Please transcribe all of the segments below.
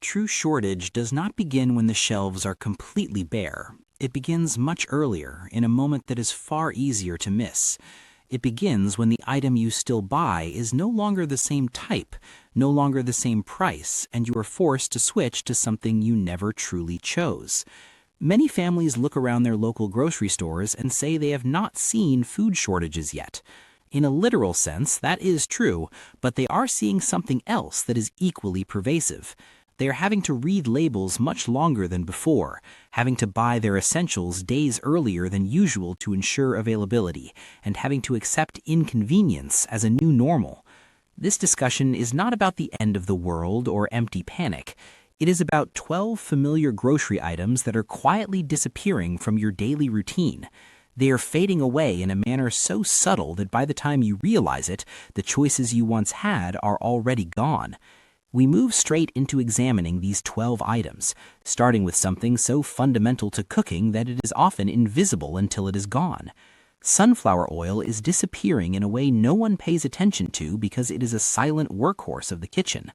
True shortage does not begin when the shelves are completely bare. It begins much earlier, in a moment that is far easier to miss. It begins when the item you still buy is no longer the same type, no longer the same price, and you are forced to switch to something you never truly chose. Many families look around their local grocery stores and say they have not seen food shortages yet. In a literal sense, that is true, but they are seeing something else that is equally pervasive. They are having to read labels much longer than before, having to buy their essentials days earlier than usual to ensure availability, and having to accept inconvenience as a new normal. This discussion is not about the end of the world or empty panic. It is about 12 familiar grocery items that are quietly disappearing from your daily routine. They are fading away in a manner so subtle that by the time you realize it, the choices you once had are already gone. We move straight into examining these 12 items, starting with something so fundamental to cooking that it is often invisible until it is gone. Sunflower oil is disappearing in a way no one pays attention to because it is a silent workhorse of the kitchen.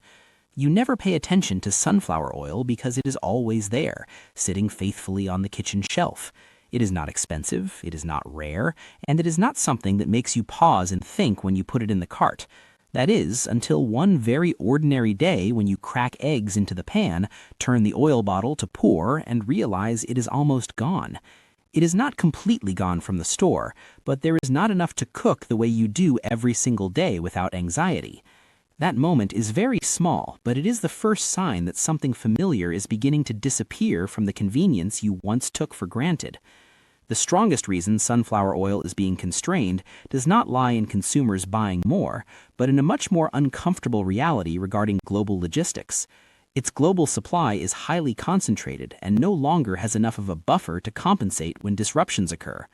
You never pay attention to sunflower oil because it is always there, sitting faithfully on the kitchen shelf. It is not expensive, it is not rare, and it is not something that makes you pause and think when you put it in the cart. That is, until one very ordinary day when you crack eggs into the pan, turn the oil bottle to pour, and realize it is almost gone. It is not completely gone from the store, but there is not enough to cook the way you do every single day without anxiety. That moment is very small, but it is the first sign that something familiar is beginning to disappear from the convenience you once took for granted. The strongest reason sunflower oil is being constrained does not lie in consumers buying more, but in a much more uncomfortable reality regarding global logistics. Its global supply is highly concentrated and no longer has enough of a buffer to compensate when disruptions occur.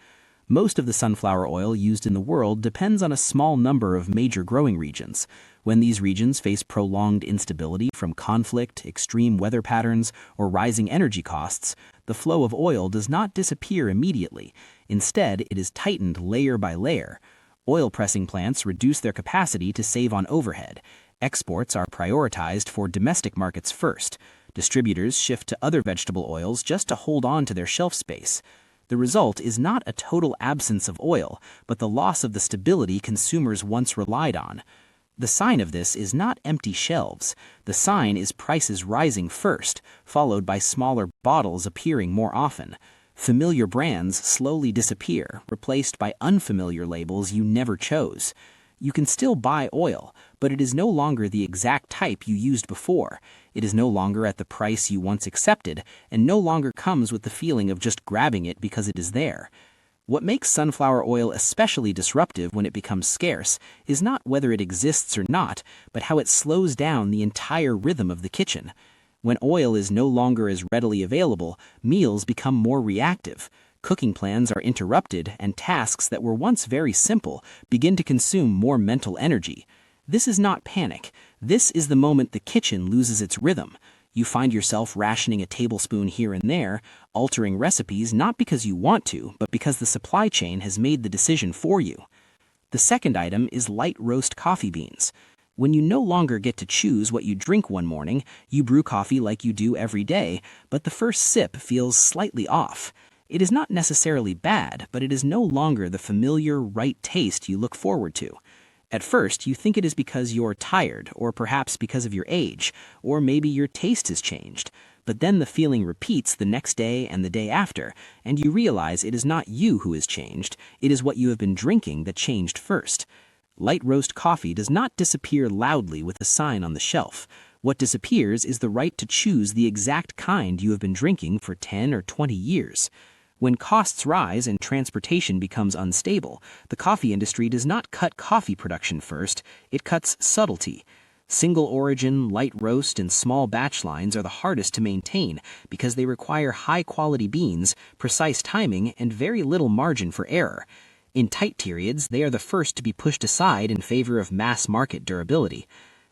Most of the sunflower oil used in the world depends on a small number of major growing regions. When these regions face prolonged instability from conflict, extreme weather patterns, or rising energy costs, the flow of oil does not disappear immediately. Instead, it is tightened layer by layer. Oil pressing plants reduce their capacity to save on overhead. Exports are prioritized for domestic markets first. Distributors shift to other vegetable oils just to hold on to their shelf space. The result is not a total absence of oil, but the loss of the stability consumers once relied on. The sign of this is not empty shelves. The sign is prices rising first, followed by smaller bottles appearing more often. Familiar brands slowly disappear, replaced by unfamiliar labels you never chose. You can still buy oil, but it is no longer the exact type you used before. It is no longer at the price you once accepted, and no longer comes with the feeling of just grabbing it because it is there. What makes sunflower oil especially disruptive when it becomes scarce is not whether it exists or not, but how it slows down the entire rhythm of the kitchen. When oil is no longer as readily available, meals become more reactive. Cooking plans are interrupted, and tasks that were once very simple begin to consume more mental energy. This is not panic. This is the moment the kitchen loses its rhythm. You find yourself rationing a tablespoon here and there, altering recipes not because you want to, but because the supply chain has made the decision for you. The second item is light roast coffee beans. When you no longer get to choose what you drink one morning, you brew coffee like you do every day, but the first sip feels slightly off. It is not necessarily bad, but it is no longer the familiar, right taste you look forward to. At first, you think it is because you're tired, or perhaps because of your age, or maybe your taste has changed. But then the feeling repeats the next day and the day after, and you realize it is not you who has changed, it is what you have been drinking that changed first. Light roast coffee does not disappear loudly with a sign on the shelf. What disappears is the right to choose the exact kind you have been drinking for 10 or 20 years. When costs rise and transportation becomes unstable, the coffee industry does not cut coffee production first, it cuts subtlety. Single origin, light roast, and small batch lines are the hardest to maintain because they require high-quality beans, precise timing, and very little margin for error. In tight periods, they are the first to be pushed aside in favor of mass-market durability.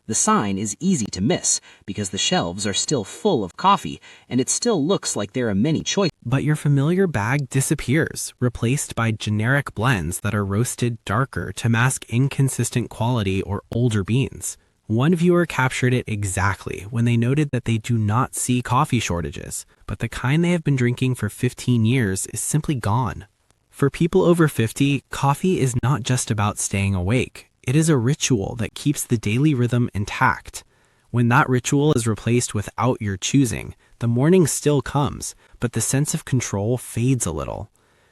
The sign is easy to miss because the shelves are still full of coffee and it still looks like there are many choices. But your familiar bag disappears, replaced by generic blends that are roasted darker to mask inconsistent quality or older beans. One viewer captured it exactly when they noted that they do not see coffee shortages, but the kind they have been drinking for 15 years is simply gone. For people over 50, coffee is not just about staying awake. It is a ritual that keeps the daily rhythm intact. When that ritual is replaced without your choosing, the morning still comes, but the sense of control fades a little.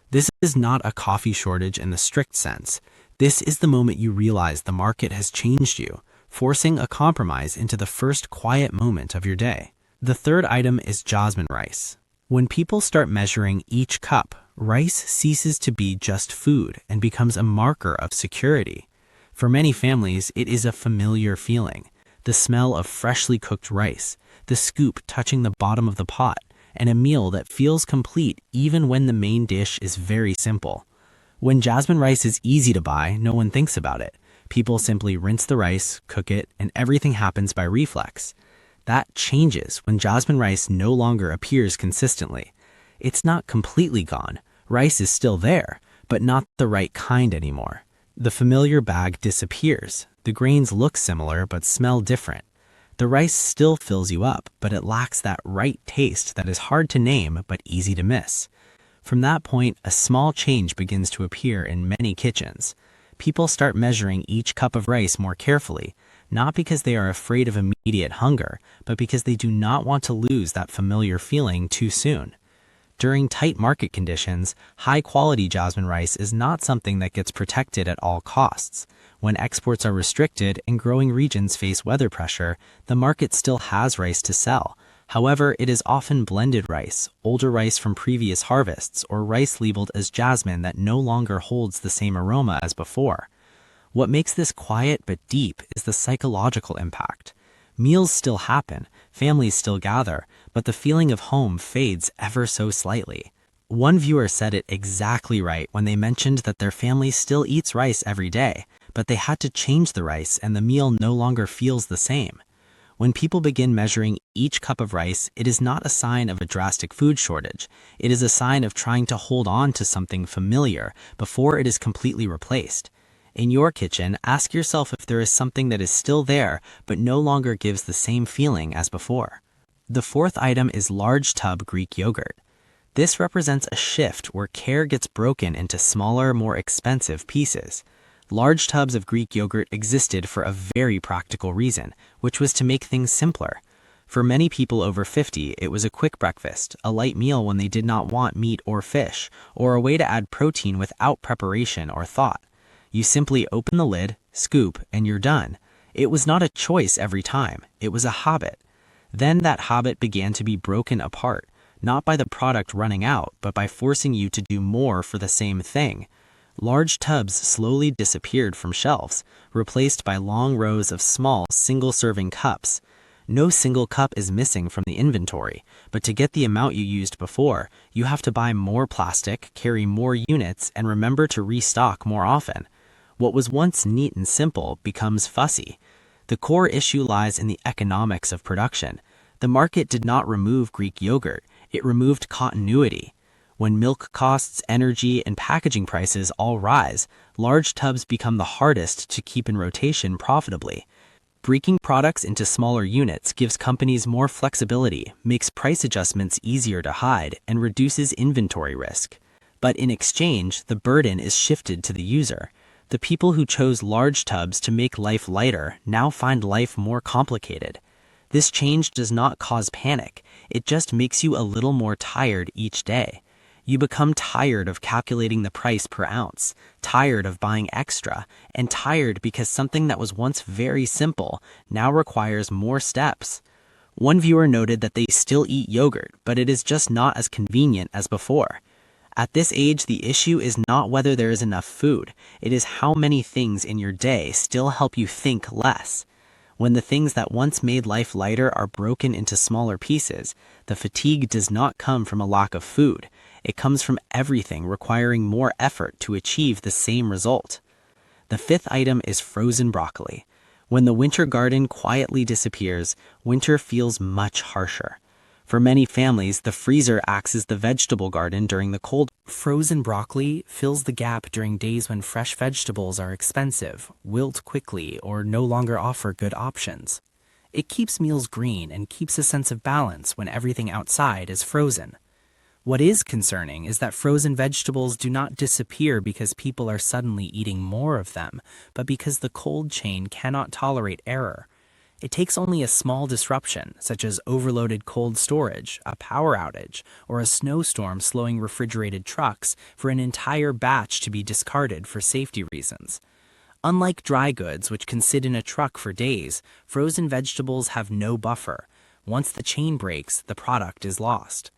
This is not a coffee shortage in the strict sense. This is the moment you realize the market has changed you, forcing a compromise into the first quiet moment of your day. The third item is jasmine rice. When people start measuring each cup, rice ceases to be just food and becomes a marker of security. For many families, it is a familiar feeling. The smell of freshly cooked rice, the scoop touching the bottom of the pot, and a meal that feels complete even when the main dish is very simple. When jasmine rice is easy to buy, no one thinks about it. People simply rinse the rice, cook it, and everything happens by reflex. That changes when jasmine rice no longer appears consistently. It's not completely gone. Rice is still there, but not the right kind anymore. The familiar bag disappears. The grains look similar but smell different. The rice still fills you up, but it lacks that right taste that is hard to name but easy to miss. From that point, a small change begins to appear in many kitchens. People start measuring each cup of rice more carefully, not because they are afraid of immediate hunger, but because they do not want to lose that familiar feeling too soon. During tight market conditions, high-quality jasmine rice is not something that gets protected at all costs. When exports are restricted and growing regions face weather pressure, the market still has rice to sell. However, it is often blended rice, older rice from previous harvests, or rice labeled as jasmine that no longer holds the same aroma as before. What makes this quiet but deep is the psychological impact. Meals still happen, families still gather, but the feeling of home fades ever so slightly. One viewer said it exactly right when they mentioned that their family still eats rice every day, but they had to change the rice and the meal no longer feels the same. When people begin measuring each cup of rice, it is not a sign of a drastic food shortage. It is a sign of trying to hold on to something familiar before it is completely replaced. In your kitchen, ask yourself if there is something that is still there but no longer gives the same feeling as before. The fourth item is large tub Greek yogurt. This represents a shift where care gets broken into smaller, more expensive pieces. Large tubs of Greek yogurt existed for a very practical reason, which was to make things simpler. For many people over 50, it was a quick breakfast, a light meal when they did not want meat or fish, or a way to add protein without preparation or thought. You simply open the lid, scoop, and you're done. It was not a choice every time, it was a habit. Then that habit began to be broken apart, not by the product running out, but by forcing you to do more for the same thing. Large tubs slowly disappeared from shelves, replaced by long rows of small, single-serving cups. No single cup is missing from the inventory, but to get the amount you used before, you have to buy more plastic, carry more units, and remember to restock more often. What was once neat and simple becomes fussy. The core issue lies in the economics of production. The market did not remove Greek yogurt, it removed continuity. When milk costs, energy, and packaging prices all rise, large tubs become the hardest to keep in rotation profitably. Breaking products into smaller units gives companies more flexibility, makes price adjustments easier to hide, and reduces inventory risk. But in exchange, the burden is shifted to the user. The people who chose large tubs to make life lighter now find life more complicated. This change does not cause panic, it just makes you a little more tired each day. You become tired of calculating the price per ounce, tired of buying extra, and tired because something that was once very simple now requires more steps. One viewer noted that they still eat yogurt, but it is just not as convenient as before. At this age, the issue is not whether there is enough food, it is how many things in your day still help you think less. When the things that once made life lighter are broken into smaller pieces, the fatigue does not come from a lack of food. It comes from everything requiring more effort to achieve the same result. The fifth item is frozen broccoli. When the winter garden quietly disappears, winter feels much harsher. For many families, the freezer acts as the vegetable garden during the cold. Frozen broccoli fills the gap during days when fresh vegetables are expensive, wilt quickly, or no longer offer good options. It keeps meals green and keeps a sense of balance when everything outside is frozen. What is concerning is that frozen vegetables do not disappear because people are suddenly eating more of them, but because the cold chain cannot tolerate error. It takes only a small disruption, such as overloaded cold storage, a power outage, or a snowstorm slowing refrigerated trucks, for an entire batch to be discarded for safety reasons. Unlike dry goods, which can sit in a truck for days, frozen vegetables have no buffer. Once the chain breaks, the product is lost.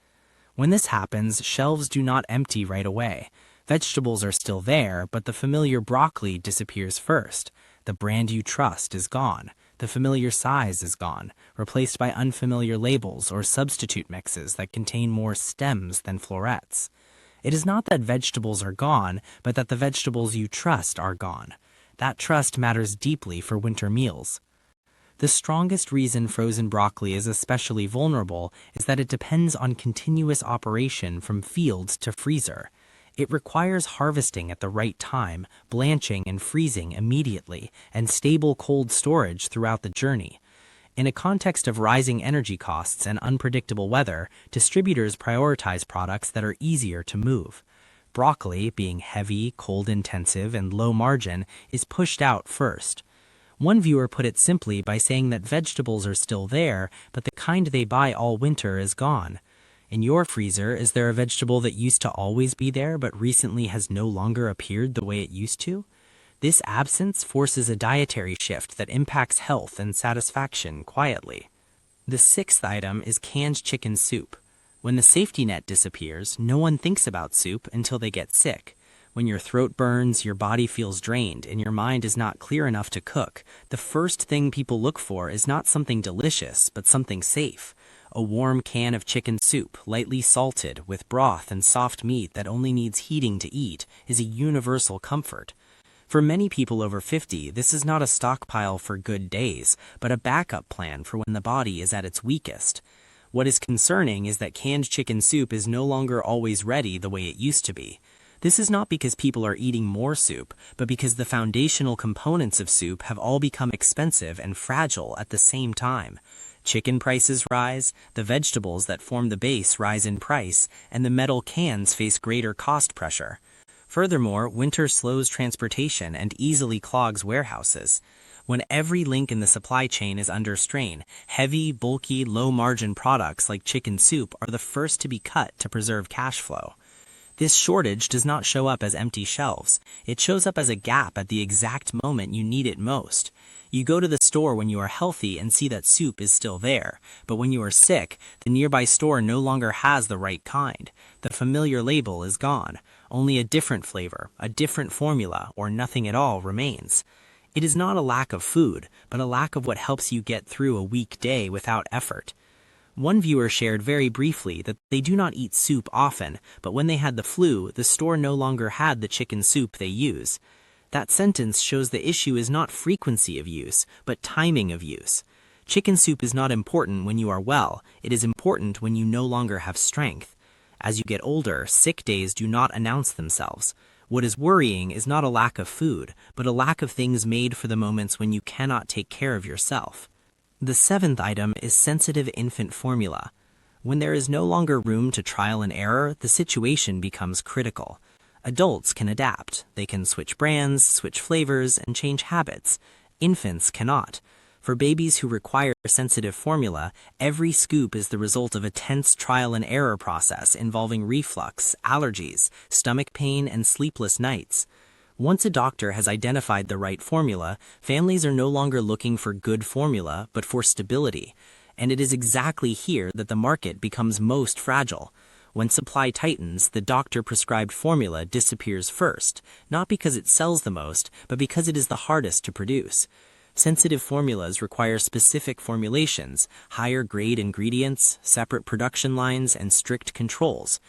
When this happens, shelves do not empty right away. Vegetables are still there, but the familiar broccoli disappears first. The brand you trust is gone. The familiar size is gone, replaced by unfamiliar labels or substitute mixes that contain more stems than florets. It is not that vegetables are gone, but that the vegetables you trust are gone. That trust matters deeply for winter meals. The strongest reason frozen broccoli is especially vulnerable is that it depends on continuous operation from field to freezer. It requires harvesting at the right time, blanching and freezing immediately, and stable cold storage throughout the journey. In a context of rising energy costs and unpredictable weather, distributors prioritize products that are easier to move. Broccoli, being heavy, cold-intensive, and low margin, is pushed out first. One viewer put it simply by saying that vegetables are still there, but the kind they buy all winter is gone. In your freezer, is there a vegetable that used to always be there but recently has no longer appeared the way it used to? This absence forces a dietary shift that impacts health and satisfaction quietly. The sixth item is canned chicken soup. When the safety net disappears, no one thinks about soup until they get sick. When your throat burns, your body feels drained, and your mind is not clear enough to cook, the first thing people look for is not something delicious, but something safe. A warm can of chicken soup, lightly salted, with broth and soft meat that only needs heating to eat, is a universal comfort. For many people over 50, this is not a stockpile for good days, but a backup plan for when the body is at its weakest. What is concerning is that canned chicken soup is no longer always ready the way it used to be. This is not because people are eating more soup, but because the foundational components of soup have all become expensive and fragile at the same time. Chicken prices rise, the vegetables that form the base rise in price, and the metal cans face greater cost pressure. Furthermore, winter slows transportation and easily clogs warehouses. When every link in the supply chain is under strain, heavy, bulky, low-margin products like chicken soup are the first to be cut to preserve cash flow. This shortage does not show up as empty shelves. It shows up as a gap at the exact moment you need it most. You go to the store when you are healthy and see that soup is still there, but when you are sick, the nearby store no longer has the right kind. The familiar label is gone. Only a different flavor, a different formula, or nothing at all remains. It is not a lack of food, but a lack of what helps you get through a weak day without effort. One viewer shared very briefly that they do not eat soup often, but when they had the flu, the store no longer had the chicken soup they use. That sentence shows the issue is not frequency of use, but timing of use. Chicken soup is not important when you are well, it is important when you no longer have strength. As you get older, sick days do not announce themselves. What is worrying is not a lack of food, but a lack of things made for the moments when you cannot take care of yourself. The seventh item is sensitive infant formula. When there is no longer room to trial and error, the situation becomes critical. Adults can adapt. They can switch brands, switch flavors, and change habits. Infants cannot. For babies who require sensitive formula, every scoop is the result of a tense trial and error process involving reflux, allergies, stomach pain, and sleepless nights. Once a doctor has identified the right formula, families are no longer looking for good formula, but for stability. And it is exactly here that the market becomes most fragile. When supply tightens, the doctor-prescribed formula disappears first, not because it sells the most, but because it is the hardest to produce. Sensitive formulas require specific formulations, higher-grade ingredients, separate production lines, and strict controls.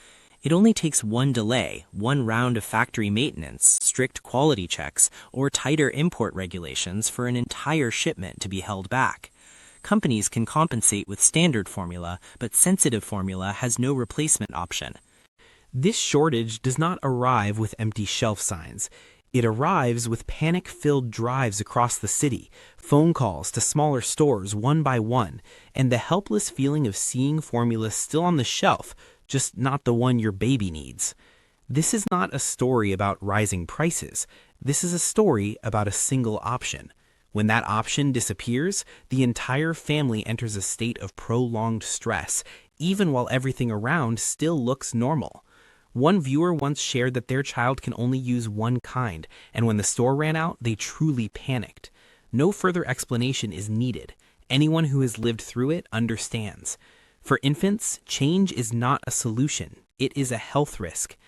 It only takes one delay, one round of factory maintenance, strict quality checks, or tighter import regulations for an entire shipment to be held back. Companies can compensate with standard formula, but sensitive formula has no replacement option. This shortage does not arrive with empty shelf signs. It arrives with panic-filled drives across the city, phone calls to smaller stores one by one, and the helpless feeling of seeing formula still on the shelf, just not the one your baby needs. This is not a story about rising prices. This is a story about a single option. When that option disappears, the entire family enters a state of prolonged stress, even while everything around still looks normal. One viewer once shared that their child can only use one kind, and when the store ran out, they truly panicked. No further explanation is needed. Anyone who has lived through it understands. For infants, change is not a solution. It is a health risk.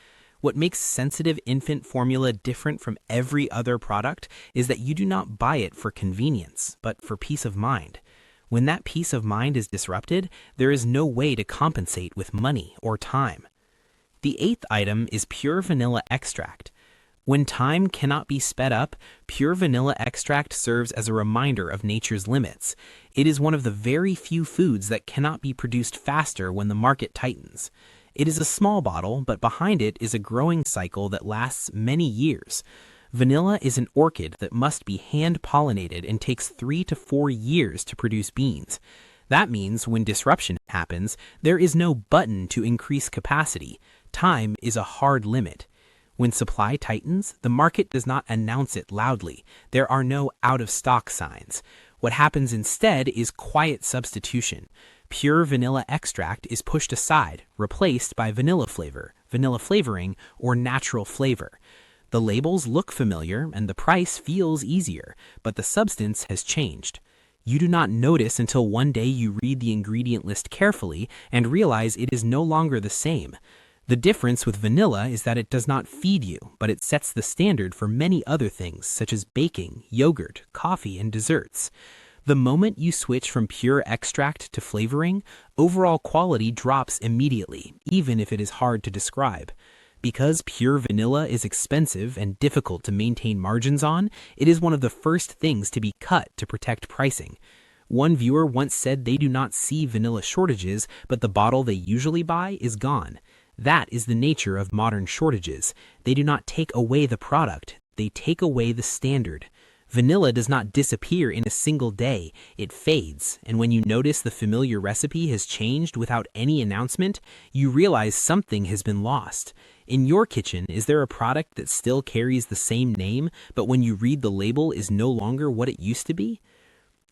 What makes sensitive infant formula different from every other product is that you do not buy it for convenience, but for peace of mind. When that peace of mind is disrupted, there is no way to compensate with money or time. The 8th item is pure vanilla extract. When time cannot be sped up, pure vanilla extract serves as a reminder of nature's limits. It is one of the very few foods that cannot be produced faster when the market tightens. It is a small bottle, but behind it is a growing cycle that lasts many years. Vanilla is an orchid that must be hand-pollinated and takes 3 to 4 years to produce beans. That means when disruption happens, there is no button to increase capacity. Time is a hard limit. When supply tightens, the market does not announce it loudly. There are no out-of-stock signs. What happens instead is quiet substitution. Pure vanilla extract is pushed aside, replaced by vanilla flavor, vanilla flavoring, or natural flavor. The labels look familiar and the price feels easier, but the substance has changed. You do not notice until one day you read the ingredient list carefully and realize it is no longer the same. The difference with vanilla is that it does not feed you, but it sets the standard for many other things, such as baking, yogurt, coffee, and desserts. The moment you switch from pure extract to flavoring, overall quality drops immediately, even if it is hard to describe. Because pure vanilla is expensive and difficult to maintain margins on, it is one of the first things to be cut to protect pricing. One viewer once said they do not see vanilla shortages, but the bottle they usually buy is gone. That is the nature of modern shortages. They do not take away the product, they take away the standard. Vanilla does not disappear in a single day, it fades, and when you notice the familiar recipe has changed without any announcement, you realize something has been lost. In your kitchen, is there a product that still carries the same name, but when you read the label is no longer what it used to be?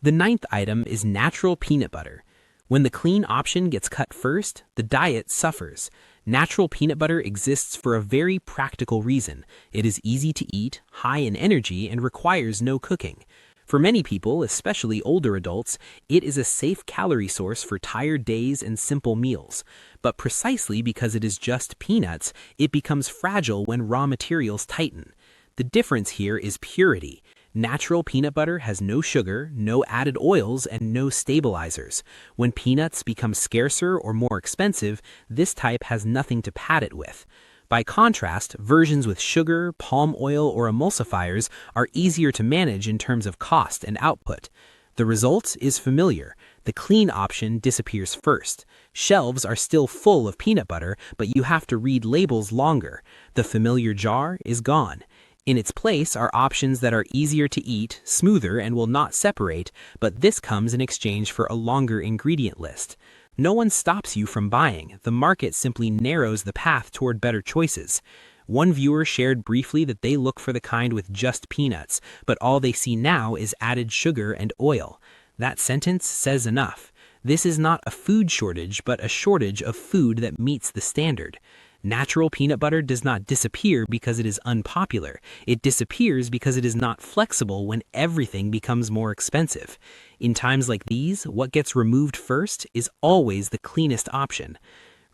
The 9th item is natural peanut butter. When the clean option gets cut first, the diet suffers. Natural peanut butter exists for a very practical reason. It is easy to eat, high in energy, and requires no cooking. For many people, especially older adults, it is a safe calorie source for tired days and simple meals. But precisely because it is just peanuts, it becomes fragile when raw materials tighten. The difference here is purity. Natural peanut butter has no sugar, no added oils, and no stabilizers. When peanuts become scarcer or more expensive, this type has nothing to pad it with. By contrast, versions with sugar, palm oil, or emulsifiers are easier to manage in terms of cost and output. The result is familiar. The clean option disappears first. Shelves are still full of peanut butter, but you have to read labels longer. The familiar jar is gone. In its place are options that are easier to eat, smoother, and will not separate, but this comes in exchange for a longer ingredient list. No one stops you from buying. The market simply narrows the path toward better choices. One viewer shared briefly that they look for the kind with just peanuts, but all they see now is added sugar and oil. That sentence says enough. This is not a food shortage, but a shortage of food that meets the standard. Natural peanut butter does not disappear because it is unpopular. It disappears because it is not flexible when everything becomes more expensive. In times like these, what gets removed first is always the cleanest option.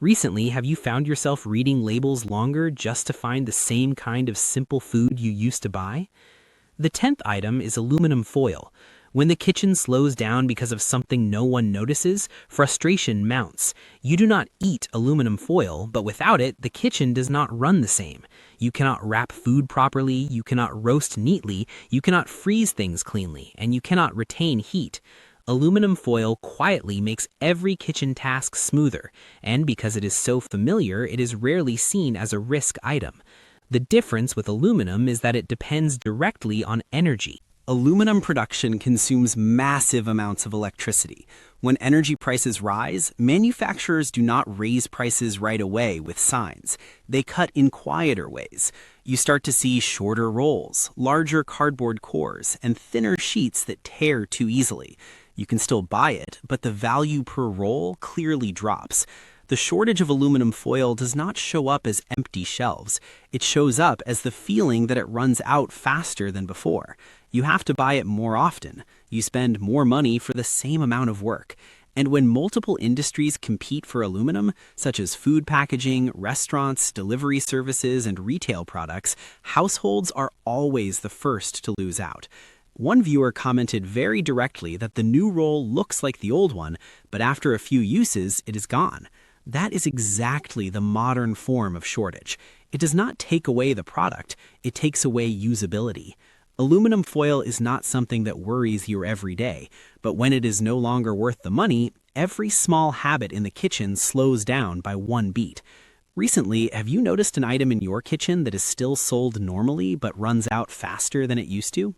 Recently, have you found yourself reading labels longer just to find the same kind of simple food you used to buy? The 10th item is aluminum foil. When the kitchen slows down because of something no one notices, frustration mounts. You do not eat aluminum foil, but without it, the kitchen does not run the same. You cannot wrap food properly, you cannot roast neatly, you cannot freeze things cleanly, and you cannot retain heat. Aluminum foil quietly makes every kitchen task smoother, and because it is so familiar, it is rarely seen as a risk item. The difference with aluminum is that it depends directly on energy. Aluminum production consumes massive amounts of electricity. When energy prices rise, manufacturers do not raise prices right away with signs. They cut in quieter ways. You start to see shorter rolls, larger cardboard cores, and thinner sheets that tear too easily. You can still buy it, but the value per roll clearly drops. The shortage of aluminum foil does not show up as empty shelves. It shows up as the feeling that it runs out faster than before. You have to buy it more often. You spend more money for the same amount of work. And when multiple industries compete for aluminum, such as food packaging, restaurants, delivery services, and retail products, households are always the first to lose out. One viewer commented very directly that the new roll looks like the old one, but after a few uses, it is gone. That is exactly the modern form of shortage. It does not take away the product, it takes away usability. Aluminum foil is not something that worries you every day, but when it is no longer worth the money, every small habit in the kitchen slows down by one beat. Recently, have you noticed an item in your kitchen that is still sold normally but runs out faster than it used to?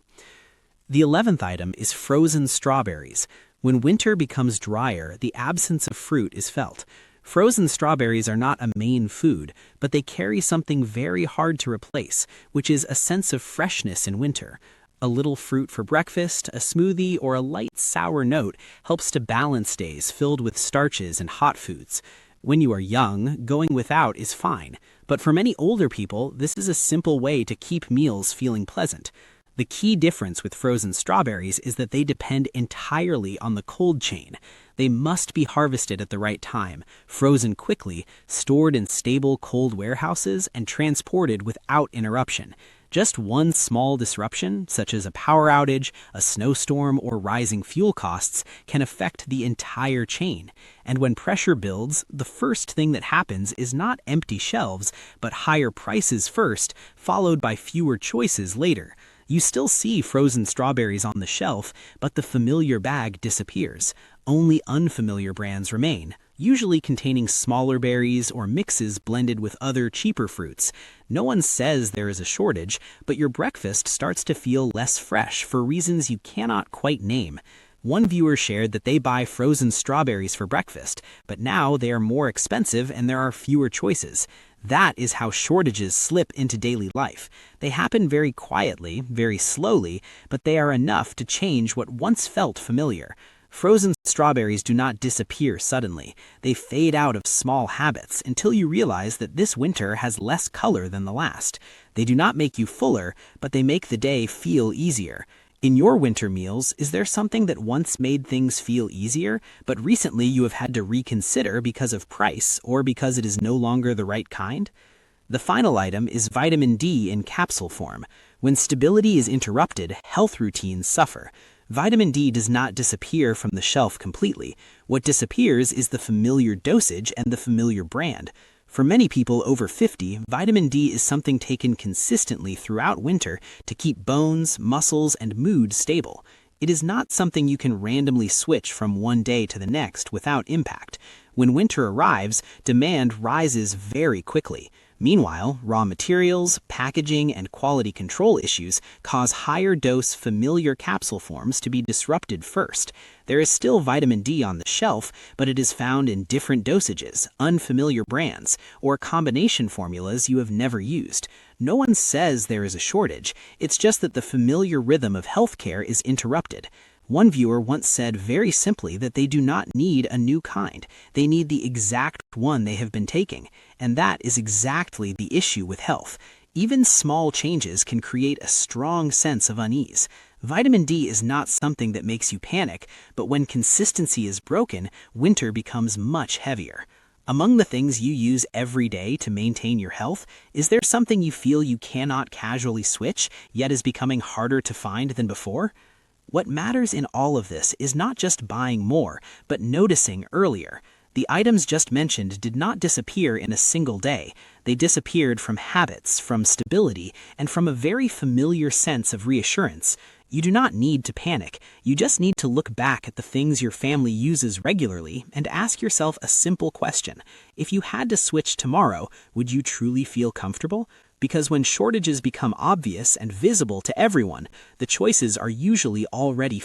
The 11th item is frozen strawberries. When winter becomes drier, the absence of fruit is felt. Frozen strawberries are not a main food, but they carry something very hard to replace, which is a sense of freshness in winter. A little fruit for breakfast, a smoothie, or a light sour note helps to balance days filled with starches and hot foods. When you are young, going without is fine, but for many older people, this is a simple way to keep meals feeling pleasant. The key difference with frozen strawberries is that they depend entirely on the cold chain. They must be harvested at the right time, frozen quickly, stored in stable cold warehouses, and transported without interruption. Just one small disruption, such as a power outage, a snowstorm, or rising fuel costs, can affect the entire chain. And when pressure builds, the first thing that happens is not empty shelves, but higher prices first, followed by fewer choices later. You still see frozen strawberries on the shelf, but the familiar bag disappears. Only unfamiliar brands remain, usually containing smaller berries or mixes blended with other cheaper fruits. No one says there is a shortage, but your breakfast starts to feel less fresh for reasons you cannot quite name. One viewer shared that they buy frozen strawberries for breakfast, but now they are more expensive and there are fewer choices. That is how shortages slip into daily life. They happen very quietly, very slowly, but they are enough to change what once felt familiar. Frozen strawberries do not disappear suddenly. They fade out of small habits until you realize that this winter has less color than the last. They do not make you fuller, but they make the day feel easier. In your winter meals, is there something that once made things feel easier, but recently you have had to reconsider because of price or because it is no longer the right kind? The final item is vitamin D in capsule form. When stability is interrupted, health routines suffer. Vitamin D does not disappear from the shelf completely. What disappears is the familiar dosage and the familiar brand. For many people over 50, vitamin D is something taken consistently throughout winter to keep bones, muscles, and mood stable. It is not something you can randomly switch from one day to the next without impact. When winter arrives, demand rises very quickly. Meanwhile, raw materials, packaging, and quality control issues cause higher dose familiar capsule forms to be disrupted first. There is still vitamin D on the shelf, but it is found in different dosages, unfamiliar brands, or combination formulas you have never used. No one says there is a shortage, it's just that the familiar rhythm of healthcare is interrupted. One viewer once said very simply that they do not need a new kind. They need the exact one they have been taking. And that is exactly the issue with health. Even small changes can create a strong sense of unease. Vitamin D is not something that makes you panic, but when consistency is broken, winter becomes much heavier. Among the things you use every day to maintain your health, is there something you feel you cannot casually switch, yet is becoming harder to find than before? What matters in all of this is not just buying more, but noticing earlier. The items just mentioned did not disappear in a single day. They disappeared from habits, from stability, and from a very familiar sense of reassurance. You do not need to panic. You just need to look back at the things your family uses regularly and ask yourself a simple question. If you had to switch tomorrow, would you truly feel comfortable? Because when shortages become obvious and visible to everyone, the choices are usually already